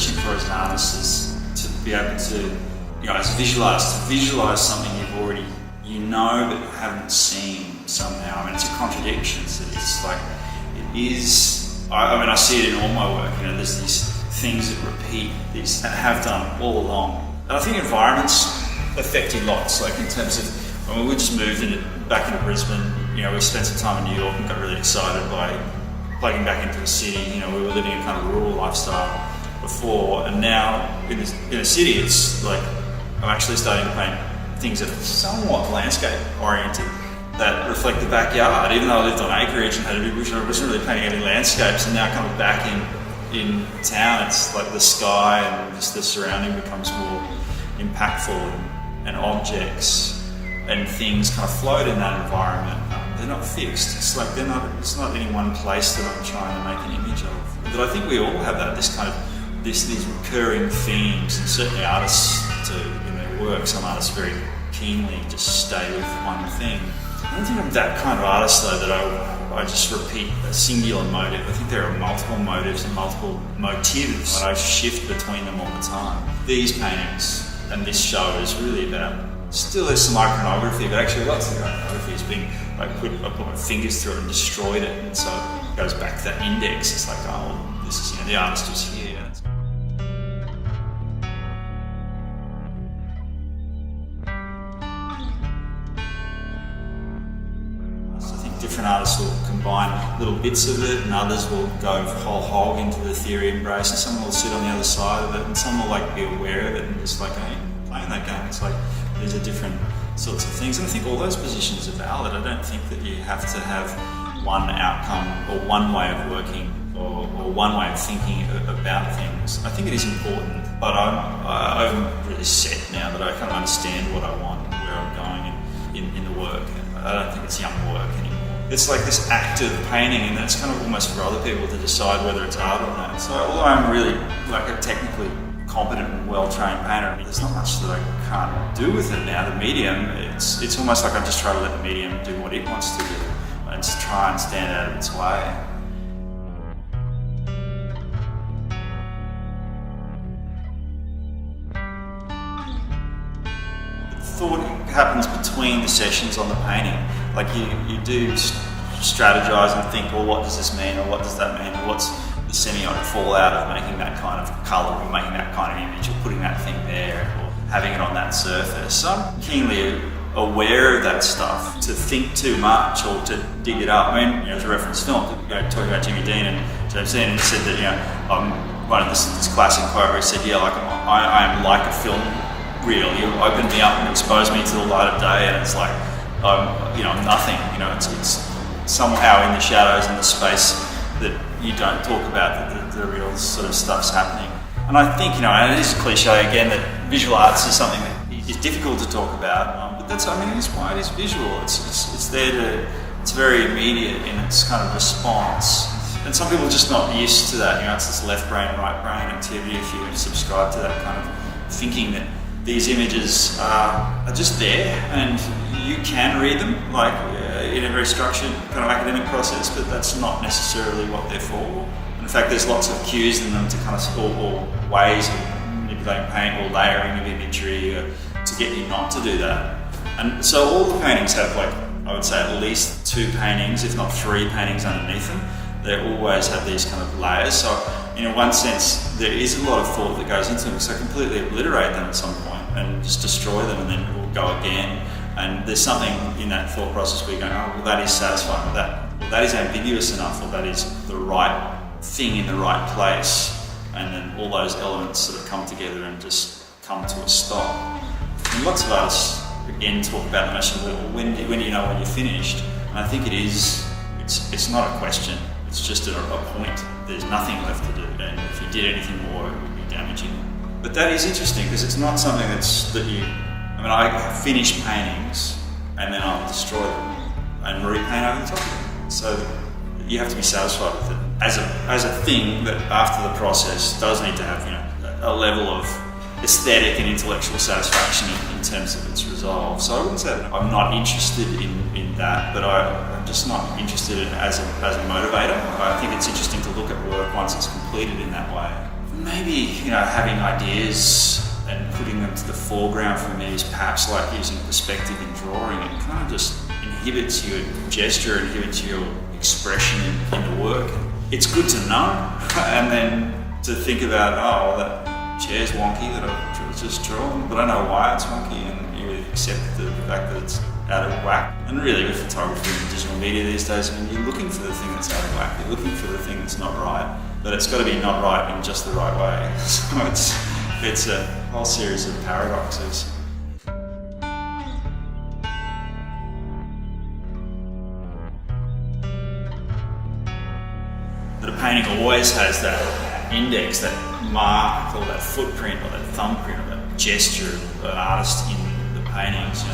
searching for as an artist is to be able to, as a visual artist, to visualise something you've already, but haven't seen somehow. I mean, it's a contradiction. It's like, it is, I see it in all my work, there's these things that repeat, these that have done all along. And I think environments affect you lots, like in terms of, when we just moved back into Brisbane, we spent some time in New York and got really excited by plugging back into the city. We were living a kind of rural lifestyle before, and now in the city, it's like I'm actually starting to paint things that are somewhat landscape oriented that reflect the backyard. Even though I lived on acreage and had a big bush, I wasn't really painting any landscapes, and now kind of back in town, it's like the sky and just the surrounding becomes more impactful, and objects and things kind of float in that environment. They're not fixed. It's like it's not any one place that I'm trying to make an image of. But I think we all have that, these recurring themes, and certainly artists do in their work. Some artists very keenly just stay with one thing. I don't think I'm that kind of artist though, that I just repeat a singular motive. I think there are multiple motives and multiple motives, and I shift between them all the time. These paintings and this show is really about, still there's some iconography, but actually lots of the iconography is being, I put my fingers through it and destroyed it, and so it goes back to that index. It's like, oh, this is, the artist was here. Different artists will combine little bits of it, and others will go whole hog into the theory embrace, and some will sit on the other side of it, and some will be aware of it and just hey, playing that game. It's like, these are different sorts of things, and I think all those positions are valid. I don't think that you have to have one outcome or one way of working or one way of thinking about things. I think it is important, but I'm really set now that I kind of understand what I want and where I'm going in the work. I don't think it's young work anymore. It's like this act of painting, and that's kind of almost for other people to decide whether it's art or not. So although I'm really a technically competent and well-trained painter, there's not much that I can't do with it now. The medium, it's almost like I just try to let the medium do what it wants to do and just try and stand out of its way. Thought happens between the sessions on the painting. Like you do strategize and think, well, what does this mean, or what does that mean, or what's the semiotic fallout of making that kind of colour, or making that kind of image, or putting that thing there, or having it on that surface. So I'm keenly aware of that stuff. To think too much or to dig it up. I mean, to reference film, talking about Jimmy Dean and James Dean, and he said that, one of this classic quote where he said, I am like a film reel. You open me up and expose me to the light of day, and it's like, I'm nothing. It's somehow in the shadows and the space that you don't talk about, that the real sort of stuff's happening. And I think, and it is a cliche again, that visual arts is something that is difficult to talk about, but that's why it is visual. It's there to, it's very immediate in its kind of response. And some people are just not used to that. It's this left brain, right brain activity. If you subscribe to that kind of thinking that these images are just there, and you can read them in a very structured kind of academic process, but that's not necessarily what they're for. And in fact, there's lots of cues in them to kind of, or ways of manipulating paint or layering of imagery to get you not to do that. And so all the paintings have, I would say, at least 2 paintings, if not 3 paintings underneath them. They always have these kind of layers. So in one sense, there is a lot of thought that goes into them, because I completely obliterate them at some point and just destroy them, and then it will go again. And there's something in that thought process where you go, oh, well, that is satisfying with that. Well, that is ambiguous enough, or that is the right thing in the right place. And then all those elements sort of come together and just come to a stop. And lots of artists, again, talk about the notion of, when do you know when you're finished? And I think it's not a question. It's just a point. There's nothing left to do, and if you did anything more, it would be damaging. But that is interesting, because it's not something I finish paintings and then I'll destroy them and repaint over the top of them. So you have to be satisfied with it as a thing that after the process does need to have a level of aesthetic and intellectual satisfaction in terms of its resolve. So I wouldn't say that I'm not interested in that, but I'm just not interested in it as a motivator. I think it's interesting to look at work once it's completed in that way. And maybe, having ideas and putting them to the foreground for me is perhaps like using perspective in drawing. It kind of just inhibits your gesture, inhibits your expression in the work. It's good to know, and then to think about, that chair's wonky that I've just drawn, but I know why it's wonky, and you accept the fact that it's out of whack. And really with photography and digital media these days, you're looking for the thing that's out of whack, you're looking for the thing that's not right, but it's got to be not right in just the right way. So it's a whole series of paradoxes. But a painting always has that index, that mark, or that footprint, or that thumbprint, or that gesture of an artist in the paintings.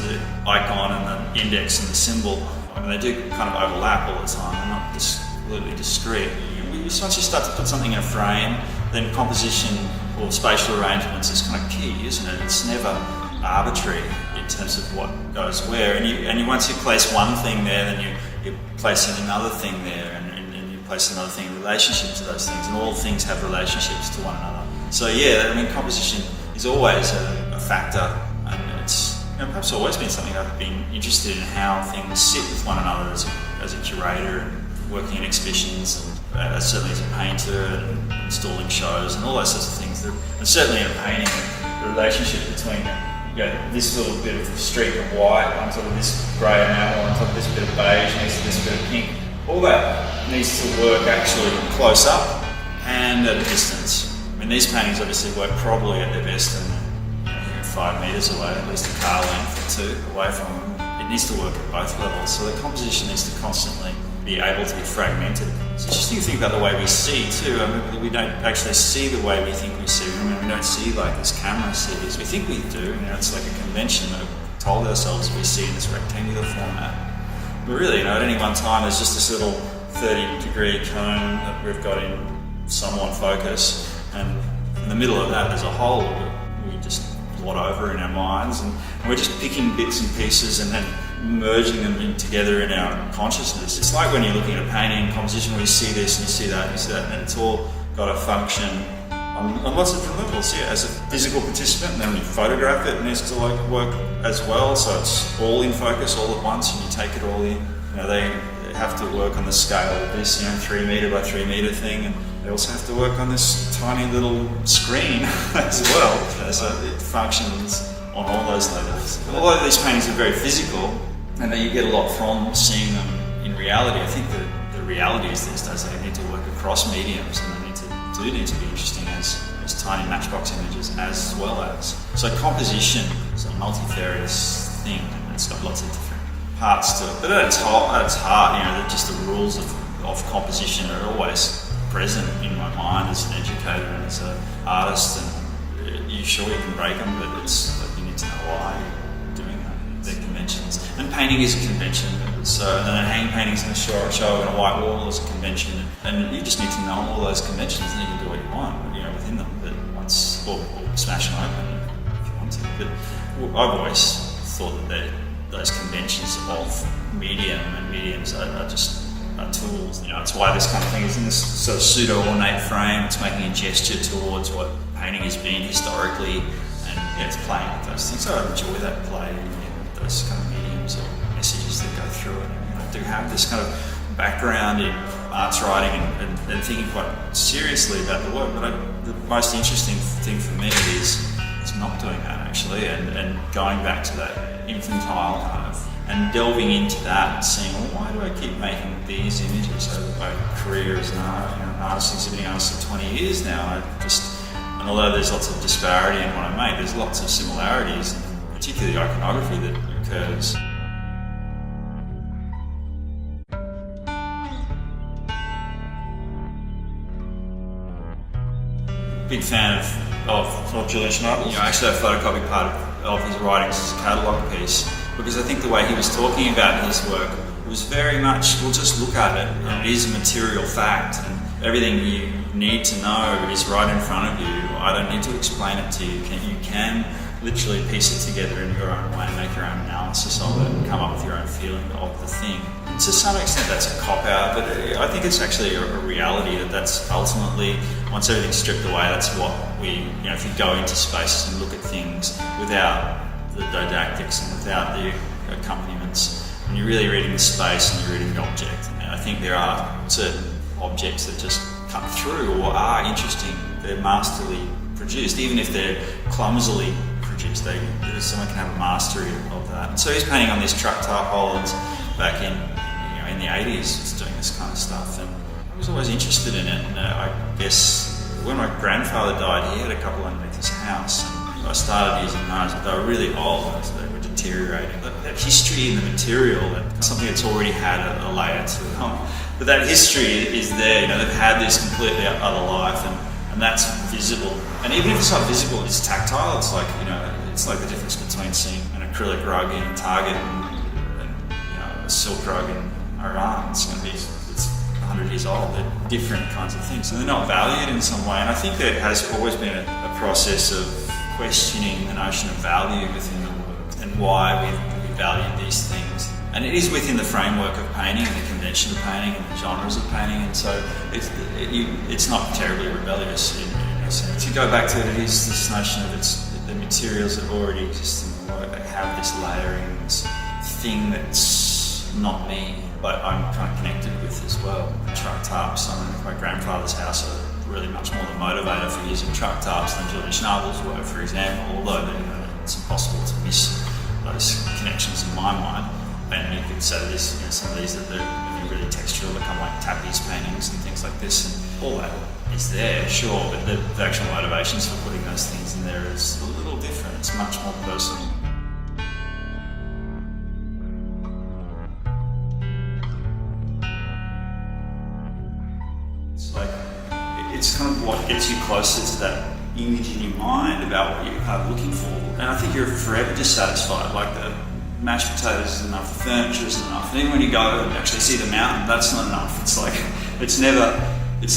The icon and the index and the symbol. They do kind of overlap all the time. They're not just completely discrete. Once you start to put something in a frame, then composition or spatial arrangements is kind of key, isn't it? It's never arbitrary in terms of what goes where. And once you place one thing there, then you're placing another thing there, and you place another thing in relationship to those things, and all things have relationships to one another. So composition is always a factor, and it's perhaps always been something I've been interested in, how things sit with one another as a curator, working in exhibitions, and certainly as a painter, and installing shows, and all those sorts of things. And certainly in a painting, the relationship between this little bit of streak of white on top of this grey enamel, on top of this bit of beige, next to this bit of pink, all that needs to work actually close up and at a distance. These paintings obviously work probably at their best and 5 metres away, at least a car length or 2 away from them. It needs to work at both levels, so the composition needs to constantly be able to be fragmented. It's interesting to think about the way we see too. We don't actually see the way we think we see. We don't see like this camera sees. We think we do. It's like a convention that we've told ourselves we see in this rectangular format. But really, at any one time, there's just this little 30-degree cone that we've got in somewhat focus, and in the middle of that, there's a hole that we just blot over in our minds, and we're just picking bits and pieces and then merging them together in our consciousness. It's like when you're looking at a painting composition where you see this and you see that and you see that, and it's all got a function on lots of different levels. As a physical participant, and then when you photograph it, it needs to work as well, so it's all in focus all at once and you take it all in. They have to work on the scale of this 3 metre by 3 metre thing, and they also have to work on this tiny little screen as well. So it functions on all those levels. Although these paintings are very physical, and you get a lot from seeing them in reality, I think that the reality is these days they need to work across mediums, and they do need to be interesting as tiny matchbox images as well as. So composition is a multifarious thing, and it's got lots of different parts to it. But at its heart, just the rules of composition are always present in my mind as an educator and as an artist, and you can break them, but it's like you need to know why you're doing that. They're conventions, and painting is a convention. So, and then hanging paintings in a show and a white wall is a convention, and you just need to know all those conventions, and you can do what you want, within them. But or smash them open if you want to. But I've always thought that those conventions of medium and mediums are just tools. It's why this kind of thing is in this sort of pseudo-ornate frame. It's making a gesture towards what painting has been historically, and it's playing with those things. So I enjoy that play in those kind of mediums or messages that go through it. I do have this kind of background in arts writing and thinking quite seriously about the work, but the most interesting thing for me is not doing that actually, and going back to that infantile kind of, and delving into that and seeing, why do I keep making these images over my career as an artist, exhibiting artist for 20 years now. And although there's lots of disparity in what I make, there's lots of similarities, and particularly iconography that occurs. Big fan of Julian Schnabel's. Actually, I photocopied part of his writings as a catalogue piece, because I think the way he was talking about his work was very much, we'll just look at it, and it is a material fact, and everything you need to know is right in front of you. I don't need to explain it to you. You can literally piece it together in your own way and make your own analysis of it and come up with your own feeling of the thing. To some extent that's a cop-out, but I think it's actually a reality that's ultimately once everything's stripped away, that's what we, if you go into spaces and look at things without the didactics and without the accompaniments, and you're really reading the space and you're reading the object. And I think there are certain objects that just cut through or are interesting. They're masterly produced, even if they're clumsily produced. Someone can have a mastery of that. And so he's painting on these truck tarpaulins back in the 80s. He's doing this kind of stuff, and I was always interested in it. And I guess when my grandfather died, he had a couple underneath his house. And I started using those, but they were really old, so they were deteriorating. But that history in the material, something that's already had a layer to it. But that history is there. They've had this completely other life, and that's visible. And even if it's not visible, it's tactile. It's like it's like the difference between seeing an acrylic rug in Target and a silk rug in Iran. It's 100 years old. They're different kinds of things, and they're not valued in some way. And I think there has always been a process of questioning the notion of value within the work and why we value these things. And it is within the framework of painting and the convention of painting and the genres of painting, and so it's not terribly rebellious in a sense. To go back to it is this notion of the materials that already exist in the work. They have this layering, this thing that's not me, but I'm kind of connected with as well. Truck tarps on my grandfather's house are really much more the motivator for using truck tarps than Julian Schnabel's work, for example, although it's impossible to miss those connections in my mind. And you could say this, some of these that they're really textural, become like Tappy's paintings and things like this, and all that is there, sure, but the actual motivations for putting those things in there is a little different. It's much more personal. It's kind of what gets you closer to that image in your mind about what you're kind of looking for. And I think you're forever dissatisfied. Like the mashed potatoes is enough, the furniture is enough. And even when you go and actually see the mountain, that's not enough. It's like, it's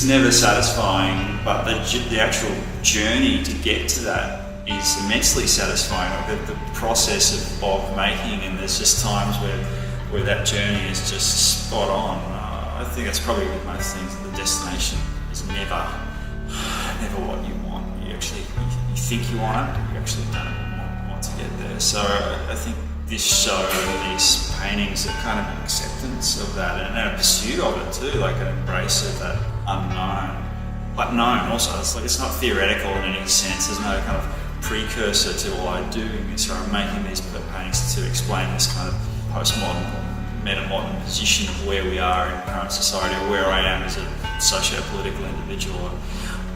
never satisfying, but the actual journey to get to that is immensely satisfying. Like the process of making, and there's just times where that journey is just spot on. I think that's probably with most things, the destination is never what you want. You think you want it, but you actually don't want to get there. So I think this show, these paintings, are kind of an acceptance of that and a pursuit of it too, like an embrace of that unknown, but known also. It's not theoretical in any sense. There's no kind of precursor to what I'm doing this, or I'm making these paintings to explain this kind of postmodern, metamodern position of where we are in current society, or where I am as a socio-political individual.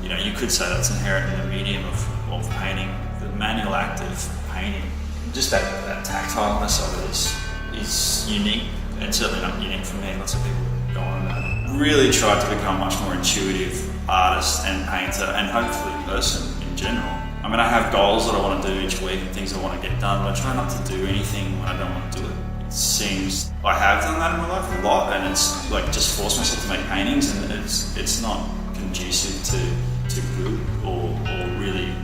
You could say that's inherent in the medium of painting, the manual act of painting. Just that tactileness of it is unique, and certainly not unique for me. Lots of people go on about it. Really tried to become a much more intuitive artist and painter, and hopefully person in general. I mean, I have goals that I want to do each week and things I want to get done, but I try not to do anything when I don't want to do it. It seems I have done that in my life a lot, and it's like just force myself to make paintings, and it's not conducive to good or really.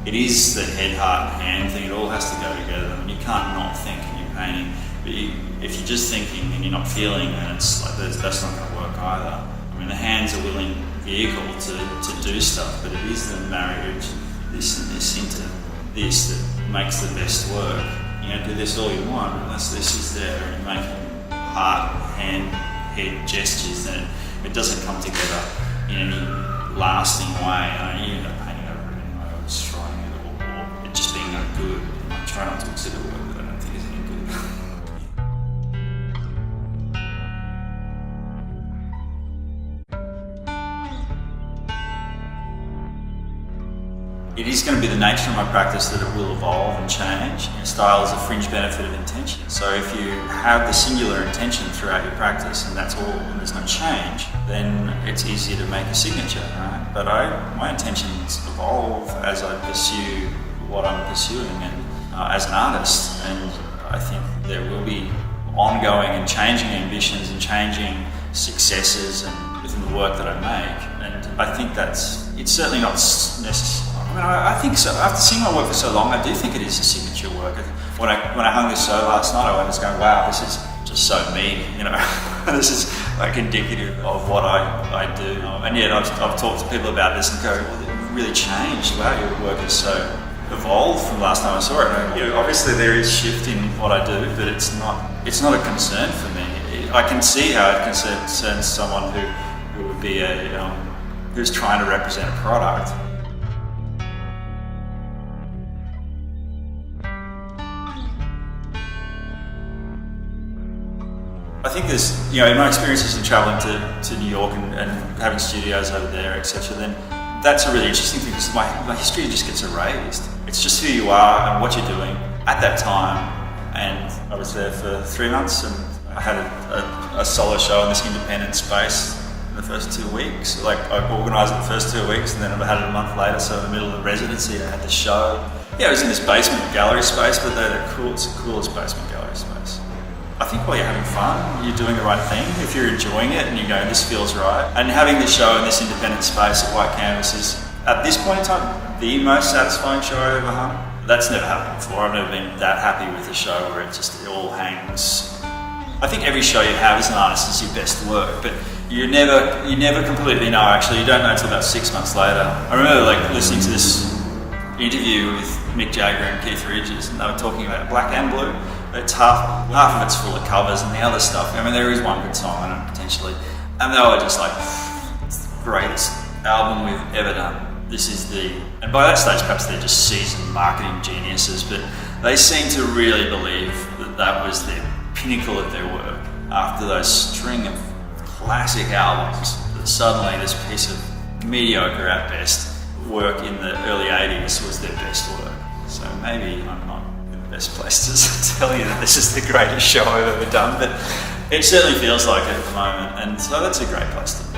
It is the head, heart, and hand thing. It all has to go together. I mean, you can't not think when you're painting. But if you're just thinking and you're not feeling, then it's like that's not going to work either. I mean, the hand's a willing vehicle to do stuff, but it is the marriage, this and this into this, that makes the best work. Do this all you want, unless this is there and you're making heart, hand, head gestures, then it doesn't come together in any lasting way. You end up painting over it anyway, or destroying it, or it just being no good. I try not to exhibit work that I don't think is any good. It is going to be the nature of my practice that it will evolve and change. Style is a fringe benefit of intention. So if you have the singular intention throughout your practice and that's all, and there's no change, then it's easier to make a signature, right? But my intentions evolve as I pursue what I'm pursuing, and as an artist. And I think there will be ongoing and changing ambitions and changing successes and within the work that I make. And I think it's certainly not necessary. I mean, I think so. After seeing my work for so long, I do think it is a signature work. When I hung this show last night, I was going, wow, this is just so me, This is like indicative of what I do. And yet I've talked to people about this and go, well, it really changed. Wow, your work is so evolved from last time I saw it. And, obviously there is shift in what I do, but it's not a concern for me. I can see how it concerns someone who would be who's trying to represent a product. I think there's, in my experiences in travelling to New York and having studios over there, etc., then that's a really interesting thing because my history just gets erased. It's just who you are and what you're doing at that time. And I was there for 3 months and I had a solo show in this independent space in the first 2 weeks. Like I organised it the first 2 weeks and then I had it a month later, so in the middle of the residency I had the show. Yeah, it was in this basement gallery space, but it's the coolest basement gallery space. I think while you're having fun, you're doing the right thing. If you're enjoying it and you go, this feels right. And having the show in this independent space at White Canvas is, at this point in time, the most satisfying show I've ever hung. That's never happened before. I've never been that happy with a show where it all hangs. I think every show you have as an artist is your best work, but you never completely know. Actually, you don't know until about 6 months later. I remember listening to this interview with Mick Jagger and Keith Richards, and they were talking about Black and Blue. It's half of it's full of covers, and the other stuff, there is one good song on it potentially, and they were just like, it's the greatest album we've ever done. And by that stage perhaps they're just seasoned marketing geniuses, but they seem to really believe that was their pinnacle of their work. After those string of classic albums, that suddenly this piece of mediocre at best work in the early 80s was their best work. So maybe I'm not in the best place to tell you that this is the greatest show I've ever done, but it certainly feels like it at the moment, and so that's a great place to be.